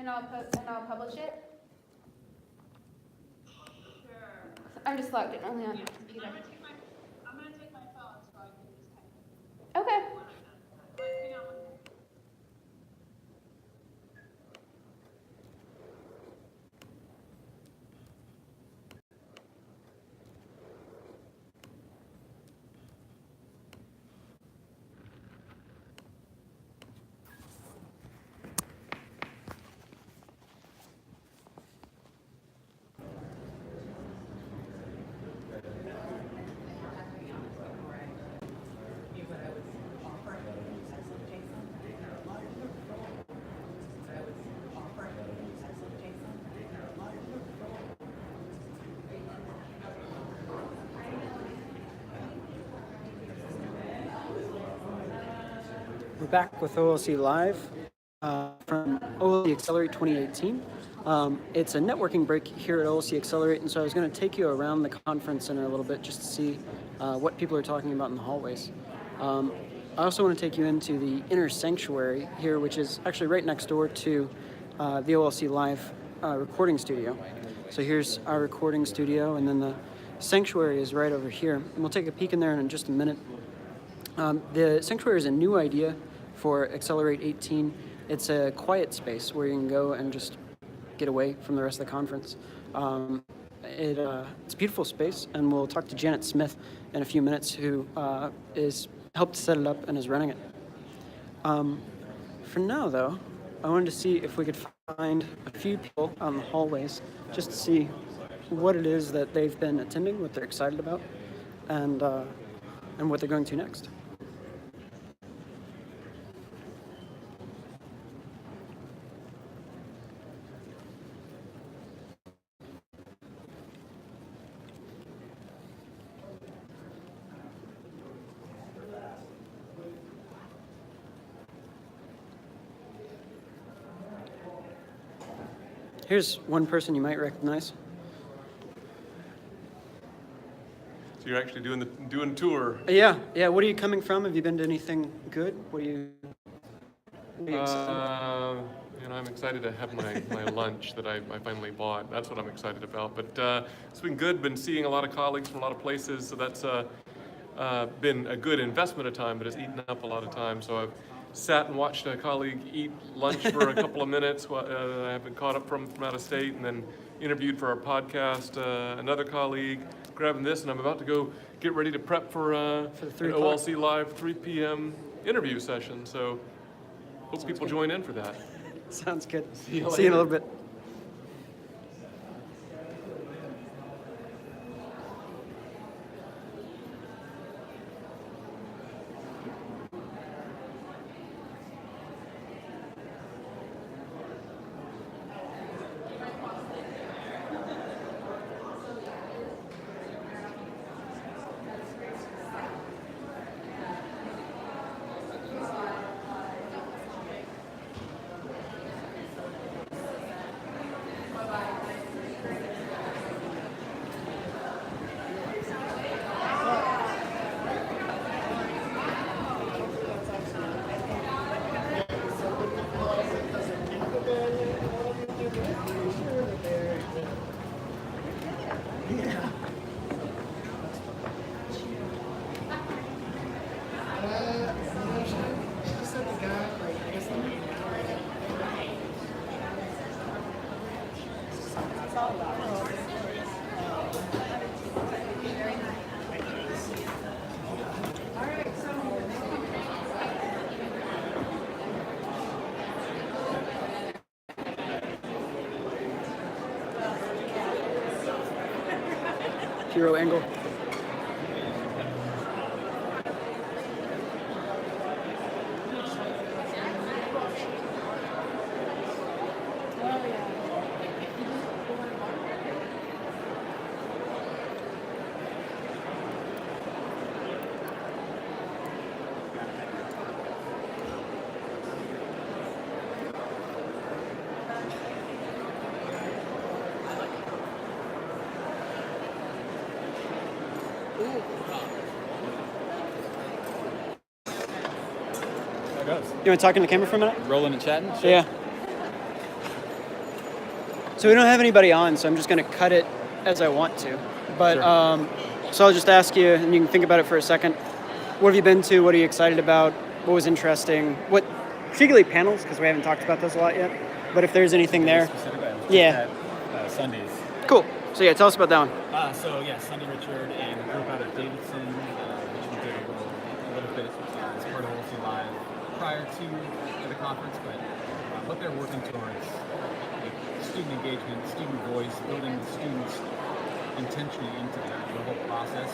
and I'll publish it? Sure. I'm just logged in only on your computer. I'm gonna take my phone so I can just type it. Okay. Hang on one second. We're back with OLCLive from OLC Accelerate 2018. It's a networking break here at OLC Accelerate, and so I was going to take you around the conference center a little bit just to see what people are talking about in the hallways. I also want to take you into the inner sanctuary here, which is actually right next door to the OLCLive recording studio. So here's our recording studio, and then the sanctuary is right over here. And we'll take a peek in there in just a minute. The sanctuary is a new idea for Accelerate 18. It's a quiet space where you can go and just get away from the rest of the conference. It's a beautiful space, and we'll talk to Janet Smith in a few minutes, who is helped set it up and is running it. For now, though, I wanted to see if we could find a few people on the hallways just to see what it is that they've been attending, what they're excited about, and what they're going to next. Here's one person you might recognize. So you're actually doing the tour. Yeah. What are you coming from? Have you been to anything good? What are you excited about? I'm excited to have my lunch that I finally bought. That's what I'm excited about. But it's been good. Been seeing a lot of colleagues from a lot of places. So that's been a good investment of time, but it's eaten up a lot of time. So I've sat and watched a colleague eat lunch for a couple of minutes. I have been caught up from out of state, and then interviewed for our podcast another colleague, grabbing this, and I'm about to go get ready to prep for an OLCLive 3 p.m. interview session. So hope people join in for that. Sounds good. See you in a little bit. Hero angle. How goes? You want to talk in the camera for a minute? Rolling and chatting? Sure. Yeah. So we don't have anybody on, so I'm just going to cut it as I want to. But Sure. so I'll just ask you, and you can think about it for a second. What have you been to? What are you excited about? What was interesting? What, particularly panels, because we haven't talked about those a lot yet. But if there's anything there, yeah. Sundays. Cool. So yeah, tell us about that one. Sunday Richard and a group out of Davidson, which we did a little bit as part of OLCLive prior to the conference, but what they're working towards, like student engagement, student voice, building the students intentionally into the whole process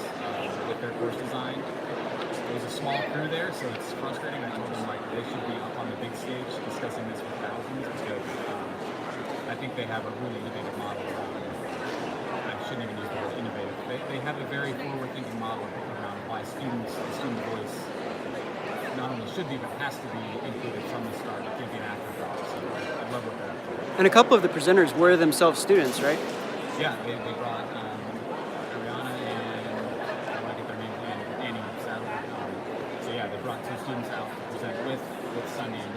with their course design. It was a small crew there, so it's frustrating. I told them like they should be up on the big stage discussing this with thousands because I think they have a really innovative model. I shouldn't even use the word innovative. They have a very forward-thinking model around why students, the student voice, not only should be, but has to be included from the start. It can't be an afterthought. So I love what they're up to. And a couple of the presenters were themselves students, right? Yeah, they brought Ariana and I want to get their name and Annie Sadler. So yeah, they brought 2 students out to present with Sunday, and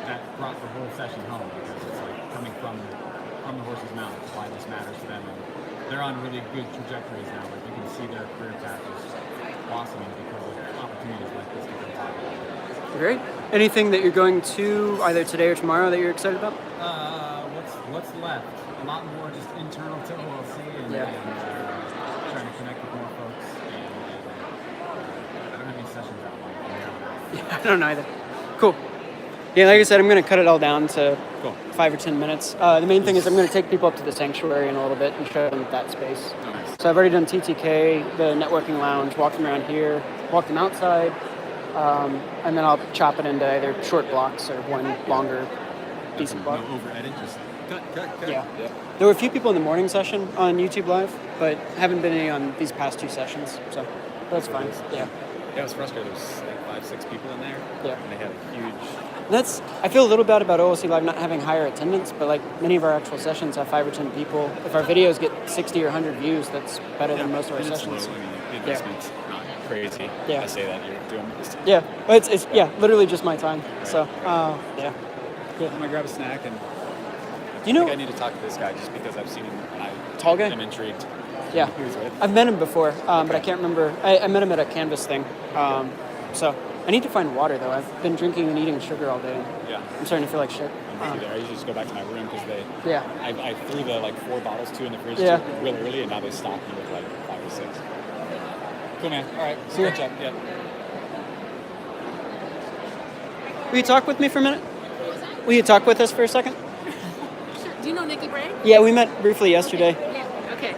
that brought the whole session home because it's like coming from the horse's mouth why this matters to them, and they're on really good trajectories now. Like you can see their career path is blossoming because of opportunities like this that they're talking about. Great. Anything that you're going to either today or tomorrow that you're excited about? What's left? A lot more just internal to OLC and trying to connect with more folks. And I don't have any sessions out long. Yeah, I don't know either. Cool. Yeah, like I said, I'm going to cut it all down to Cool. 5 or 10 minutes. The main thing is I'm going to take people up to the sanctuary in a little bit and show them that space. Oh, nice. So I've already done TTK, the networking lounge, walked them around here, walked them outside, and then I'll chop it into either short blocks or one longer, decent block. No over edit, just cut. Yeah. There were a few people in the morning session on YouTube Live, but haven't been any on these past 2 sessions, so that's fine. Yeah. Yeah, it was frustrating. There was like 5-6 people in there. Yeah. And they had a huge. I feel a little bad about OLCLive not having higher attendance, but like many of our actual sessions have 5 or 10 people. If our videos get 60 or 100 views, that's better than most of our and it's sessions. low. I mean, the investment's not crazy. Yeah. I say that you're doing this. Yeah, but it's literally just my time. So yeah. Cool. I'm gonna grab a snack and. You know, I think I need to talk to this guy just because I've seen him and Tall guy? I'm intrigued. yeah, Who he's with. I've met him before, but I can't remember. I met him at a Canvas thing. So I need to find water though. I've been drinking and eating sugar all day. Yeah. I'm starting to feel like shit. I'm with you there. I usually just go back to my room because Yeah. I threw the like 4 bottles, 2 in the fridge Yeah. real early, and now they stocked me with like 5 or 6. Cool, man. All right. See ya. Catch up. Yeah. Will you talk with me for a minute? Will you talk with us for a second? Sure. Do you know Nikki Bray? Yeah, we met briefly yesterday. Yeah. Okay.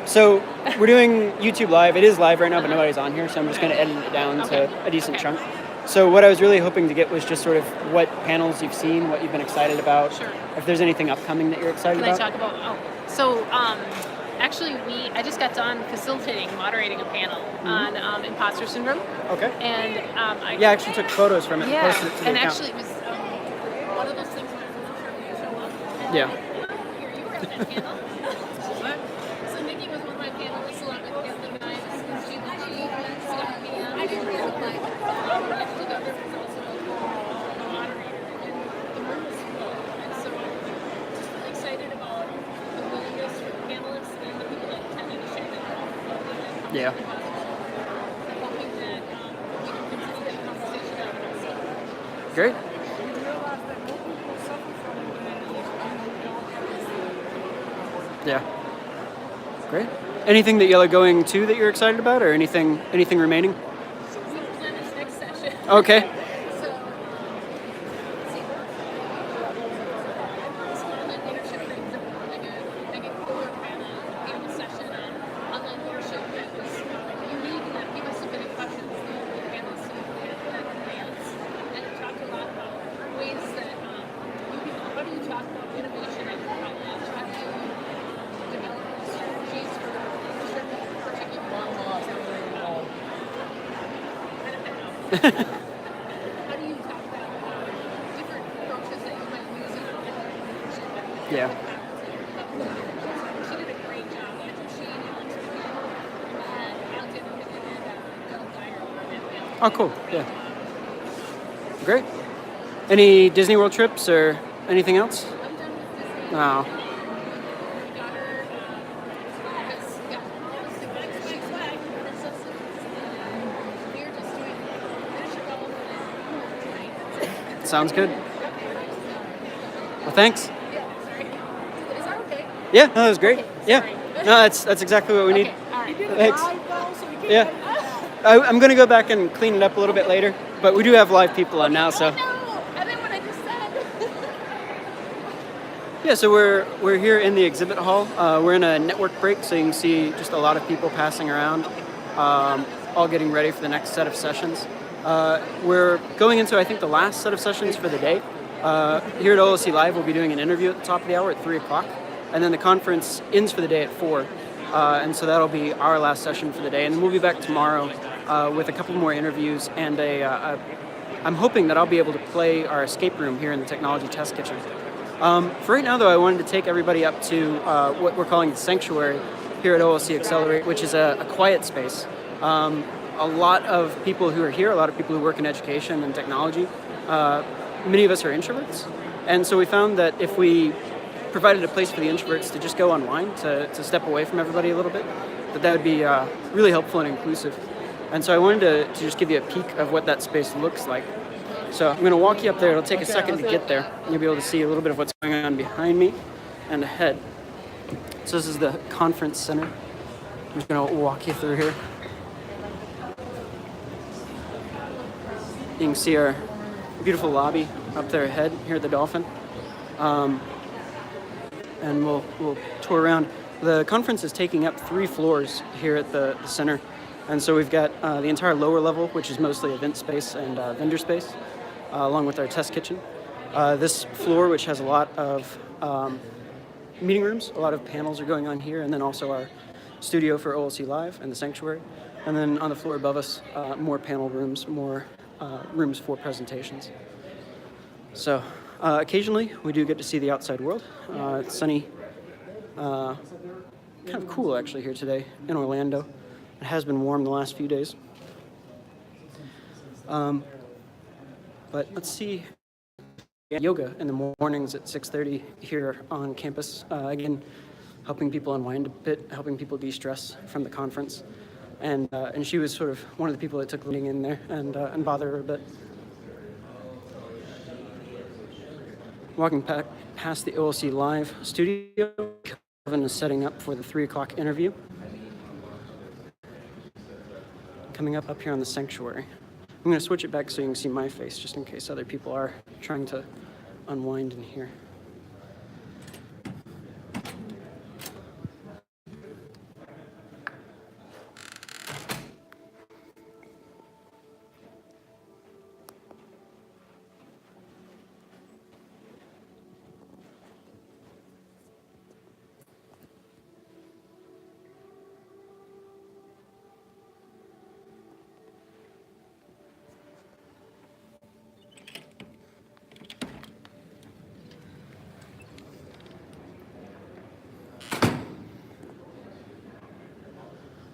So we're doing YouTube Live. It is live right now, but nobody's on here, so I'm just going to edit it down to a decent chunk. So what I was really hoping to get was just sort of what panels you've seen, what you've been excited about. Sure. If there's anything upcoming that you're excited Can I about. talk about? Actually, I just got done moderating a panel on imposter syndrome, Okay. and I actually took photos from it and posted it to the and account. actually it was one of those things where I'm not sure if you show up. And Yeah. Here you were at that panel. So Nikki was one of my panelists along with Kathleen Knives and Sheila G. Scott Meehan. I didn't realize actually the other was also a moderator, and the room was full. And so I'm just really excited about the willingness for the panelists and the people that attended to share their own. Yeah. I'm hoping that we can continue that conversation out there. Great. Yeah. Great. Anything that y'all are going to that you're excited about, or anything remaining? We plan this next session. Okay. So, online leadership brings up like a core panel session on online leadership that was unique and that people submitted questions. The panelists submitted advance and it talked a lot about ways that how do you talk about innovation at your college? How do you develop strategies for certain particular how do you talk about different approaches that you might use in leadership? Yeah. She did a great job. Andrew Sheen, Alex Green, and Alexander Higgin, and Bill Dyer were in that panel. Oh, cool. Yeah. Great. Any Disney World trips or anything else? I'm done with Disney. Oh. We got her, because, yeah, swag, princesses. We are just doing miniature golf tonight. Sounds good. Well, thanks. Yeah, sorry. Is that okay? Yeah, no, that was great. Okay, Yeah. sorry. No, that's exactly what we need. Okay, all right. Thanks. Yeah. I'm going to go back and clean it up a little bit later, but we do have live people on now, so. Oh, no! I meant what I just said. Yeah, so we're here in the exhibit hall. We're in a network break, so you can see just a lot of people passing around, all getting ready for the next set of sessions. We're going into, I think, the last set of sessions for the day. Here at OLCLive, we'll be doing an interview at the top of the hour at 3 o'clock, and then the conference ends for the day at 4. And so that'll be our last session for the day. And then we'll be back tomorrow with a couple more interviews, and I'm hoping that I'll be able to play our escape room here in the Technology Test Kitchen. For right now, though, I wanted to take everybody up to what we're calling the Sanctuary here at OLC Accelerate, which is a quiet space. A lot of people who are here, a lot of people who work in education and technology, many of us are introverts. And so we found that if we provided a place for the introverts to just go unwind, to step away from everybody a little bit, that would be really helpful and inclusive. And so I wanted to just give you a peek of what that space looks like. So I'm going to walk you up there. It'll take a second to get there. You'll be able to see a little bit of what's going on behind me and ahead. So this is the conference center. I'm just going to walk you through here. You can see our beautiful lobby up there ahead here at the Dolphin. And we'll tour around. The conference is taking up 3 floors here at the center. And so we've got the entire lower level, which is mostly event space and vendor space, along with our test kitchen. This floor, which has a lot of meeting rooms, a lot of panels are going on here, and then also our studio for OLCLive and the Sanctuary. And then on the floor above us, more panel rooms, more rooms for presentations. So occasionally we do get to see the outside world. It's sunny, kind of cool actually here today in Orlando. It has been warm the last few days. But let's see. Yoga in the mornings at 6:30 here on campus. Again, helping people unwind a bit, helping people de-stress from the conference. And she was sort of one of the people that took leading in there and bothered her a bit. Walking past the OLCLive studio, Kevin is setting up for the 3 o'clock interview. Coming up here on the Sanctuary. I'm going to switch it back so you can see my face, just in case other people are trying to unwind in here.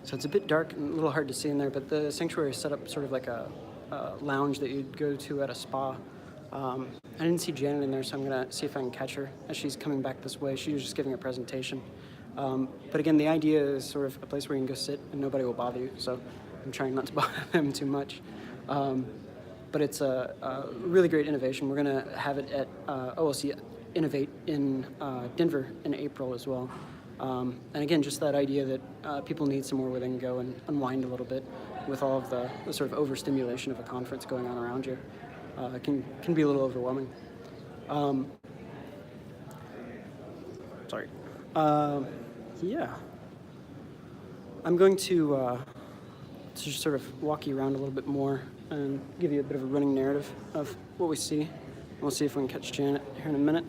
So it's a bit dark and a little hard to see in there, but the Sanctuary is set up sort of like a lounge that you'd go to at a spa. I didn't see Janet in there, so I'm going to see if I can catch her as she's coming back this way. She was just giving a presentation. But again, the idea is sort of a place where you can go sit and nobody will bother you, so I'm trying not to bother them too much. But it's a really great innovation. We're going to have it at OLC Innovate in Denver in April as well. And again, just that idea that people need somewhere where they can go and unwind a little bit with all of the sort of overstimulation of a conference going on around you. It can be a little overwhelming. Sorry. Yeah. I'm going to just sort of walk you around a little bit more and give you a bit of a running narrative of what we see. We'll see if we can catch Janet here in a minute.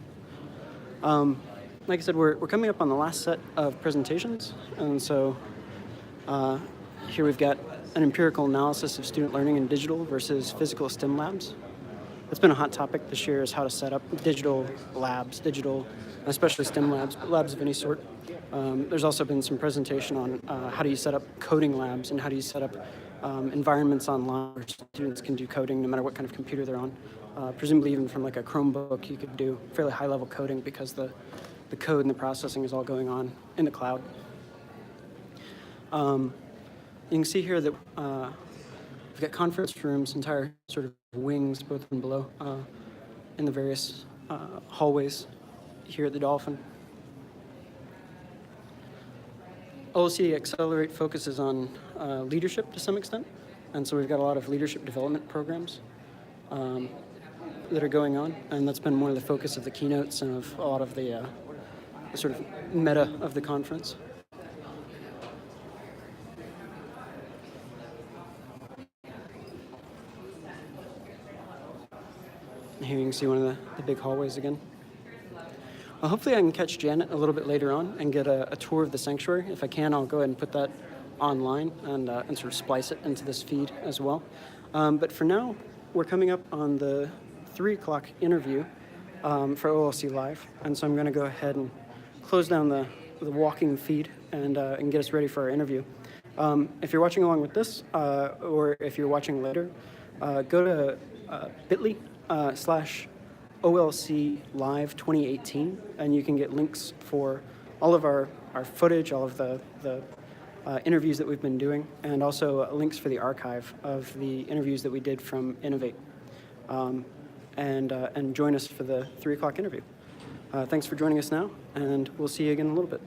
Like I said, we're coming up on the last set of presentations, and so here we've got an empirical analysis of student learning in digital versus physical STEM labs. It's been a hot topic this year, is how to set up digital labs, especially STEM labs, but labs of any sort. There's also been some presentation on how do you set up coding labs and how do you set up environments online where students can do coding no matter what kind of computer they're on. Presumably even from like a Chromebook, you could do fairly high-level coding because the the code and the processing is all going on in the cloud. You can see here that we've got conference rooms, entire sort of wings, both and below, in the various hallways here at the Dolphin. OLC Accelerate focuses on leadership to some extent, and so we've got a lot of leadership development programs that are going on, and that's been one of the focus of the keynotes and of a lot of the sort of meta of the conference. Here you can see one of the big hallways again. Well, hopefully I can catch Janet a little bit later on and get a tour of the sanctuary. If I can, I'll go ahead and put that online and sort of splice it into this feed as well. But for now, we're coming up on the 3 o'clock interview for OLCLive. And so I'm going to go ahead and close down the walking feed and get us ready for our interview. If you're watching along with this, or if you're watching later, go to bit.ly/OLCLive 2018, and you can get links for all of our footage, all of the interviews that we've been doing, and also links for the archive of the interviews that we did from Innovate. And join us for the 3 o'clock interview. Thanks for joining us now, and we'll see you again in a little bit.